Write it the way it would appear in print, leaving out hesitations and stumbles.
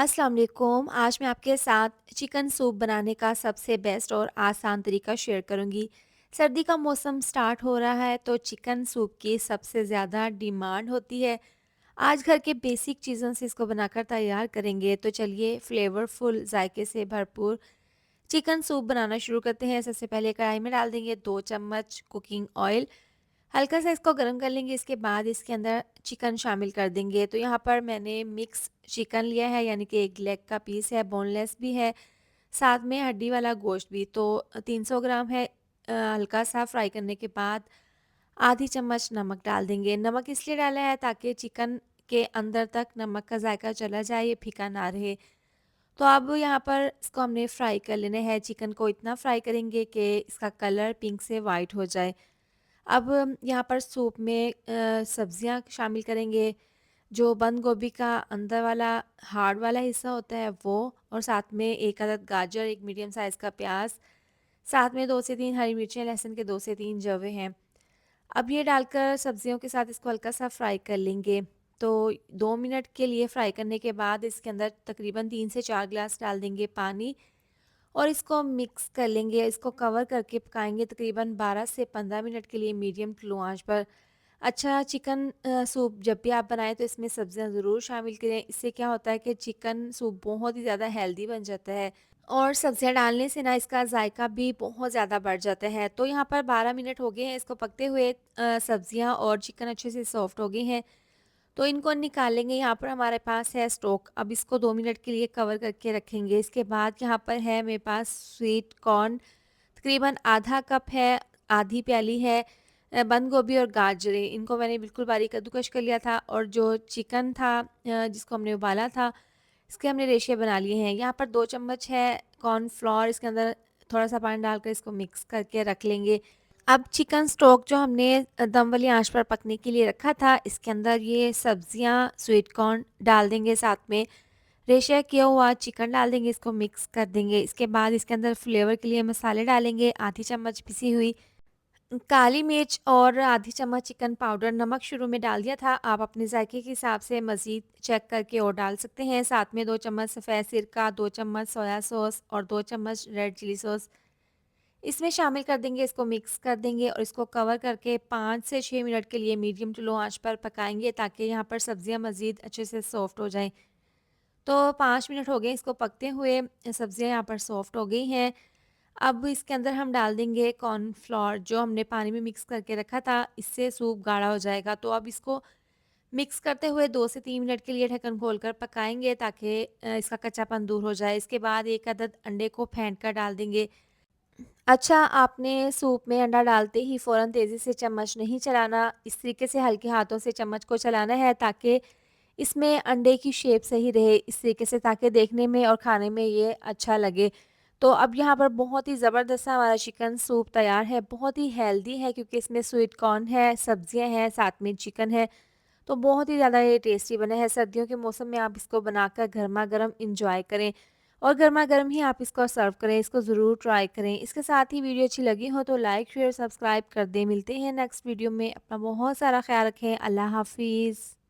अस्सलाम वालेकुम। आज मैं आपके साथ चिकन सूप बनाने का सबसे बेस्ट और आसान तरीका शेयर करूंगी। सर्दी का मौसम स्टार्ट हो रहा है तो चिकन सूप की सबसे ज़्यादा डिमांड होती है। आज घर के बेसिक चीज़ों से इसको बनाकर तैयार करेंगे। तो चलिए फ्लेवरफुल जायके से भरपूर चिकन सूप बनाना शुरू करते हैं। सबसे पहले कढ़ाई में डाल देंगे 2 चम्मच कुकिंग ऑयल। हल्का सा इसको गर्म कर लेंगे। इसके बाद इसके अंदर चिकन शामिल कर देंगे। तो यहाँ पर मैंने मिक्स चिकन लिया है, यानी कि एक लेग का पीस है, बोनलेस भी है, साथ में हड्डी वाला गोश्त भी। तो 300 ग्राम है। हल्का सा फ्राई करने के बाद आधी चम्मच नमक डाल देंगे। नमक इसलिए डाला है ताकि चिकन के अंदर तक नमक का जायका चला जाए, ये फीका ना रहे। तो अब यहाँ पर इसको हमने फ्राई कर लेना है। चिकन को इतना फ्राई करेंगे कि इसका कलर पिंक से वाइट हो जाए। अब यहाँ पर सूप में सब्जियाँ शामिल करेंगे। जो बंद गोभी का अंदर वाला हार्ड वाला हिस्सा होता है वो, और साथ में एक अदद गाजर, एक मीडियम साइज़ का प्याज, साथ में 2 से 3 हरी मिर्चें, लहसुन के 2 से 3 जवे हैं। अब ये डालकर सब्जियों के साथ इसको हल्का सा फ्राई कर लेंगे। तो 2 मिनट के लिए फ्राई करने के बाद इसके अंदर तकरीबन 3 से 4 ग्लास डाल देंगे पानी, और इसको मिक्स कर लेंगे। इसको कवर करके पकाएंगे तकरीबन 12 से 15 मिनट के लिए मीडियम टू लो आंच पर। अच्छा, चिकन सूप जब भी आप बनाएं तो इसमें सब्जियां ज़रूर शामिल करें। इससे क्या होता है कि चिकन सूप बहुत ही ज़्यादा हेल्दी बन जाता है, और सब्जियां डालने से ना इसका जायका भी बहुत ज़्यादा बढ़ जाता है। तो यहाँ पर 12 मिनट हो गए हैं इसको पकते हुए। सब्जियां और चिकन अच्छे से सॉफ्ट हो गए हैं, तो इनको निकालेंगे। यहाँ पर हमारे पास है स्टॉक। अब इसको 2 मिनट के लिए कवर करके रखेंगे। इसके बाद यहाँ पर है मेरे पास स्वीट कॉर्न, तकरीबन आधा कप है, आधी प्याली है। बंद गोभी और गाजरें, इनको मैंने बिल्कुल बारीक कद्दूकश कर लिया था, और जो चिकन था जिसको हमने उबाला था, इसके हमने रेशे बना लिए हैं। यहाँ पर 2 चम्मच है कॉर्नफ्लोर, इसके अंदर थोड़ा सा पानी डालकर इसको मिक्स करके रख लेंगे। अब चिकन स्टॉक जो हमने दम वाली आंच पर पकने के लिए रखा था, इसके अंदर ये सब्जियां, स्वीट कॉर्न डाल देंगे, साथ में रेशा किया हुआ चिकन डाल देंगे, इसको मिक्स कर देंगे। इसके बाद इसके अंदर फ्लेवर के लिए मसाले डालेंगे। आधी चम्मच पिसी हुई काली मिर्च और आधी चम्मच चिकन पाउडर। नमक शुरू में डाल दिया था, आप अपने जायके के हिसाब से मज़ीद चेक करके और डाल सकते हैं। साथ में 2 चम्मच सफ़ेद सिरका, 2 चम्मच सोया सॉस और 2 चम्मच रेड चिली सॉस इसमें शामिल कर देंगे। इसको मिक्स कर देंगे और इसको कवर करके 5 से 6 मिनट के लिए मीडियम टू लो आंच पर पकाएंगे, ताकि यहाँ पर सब्जियाँ मज़ीद अच्छे से सॉफ्ट हो जाएं। तो 5 मिनट हो गए इसको पकते हुए, सब्जियाँ यहाँ पर सॉफ्ट हो गई हैं। अब इसके अंदर हम डाल देंगे कॉर्नफ्लोर जो हमने पानी में मिक्स करके रखा था, इससे सूप गाढ़ा हो जाएगा। तो अब इसको मिक्स करते हुए 2 से 3 मिनट के लिए ढक्कन खोलकर पकाएंगे, ताकि इसका कच्चापन दूर हो जाए। इसके बाद एक अदद अंडे को फेंट कर डाल देंगे। अच्छा, आपने सूप में अंडा डालते ही फ़ौरन तेज़ी से चम्मच नहीं चलाना, इस तरीके से हल्के हाथों से चम्मच को चलाना है, ताकि इसमें अंडे की शेप सही रहे, इस तरीके से, ताकि देखने में और खाने में ये अच्छा लगे। तो अब यहाँ पर बहुत ही ज़बरदस्त सा हमारा चिकन सूप तैयार है। बहुत ही हेल्दी है क्योंकि इसमें स्वीट कॉर्न है, सब्जियाँ हैं, साथ में चिकन है। तो बहुत ही ज़्यादा ये टेस्टी बना है। सर्दियों के मौसम में आप इसको बनाकर गरमा-गरम एन्जॉय करें, और गरमा-गरम ही आप इसको सर्व करें। इसको ज़रूर ट्राई करें। इसके साथ ही वीडियो अच्छी लगी हो तो लाइक, शेयर, सब्सक्राइब कर दें। मिलते हैं नेक्स्ट वीडियो में। अपना बहुत सारा ख़्याल रखें। अल्लाह हाफ़िज़।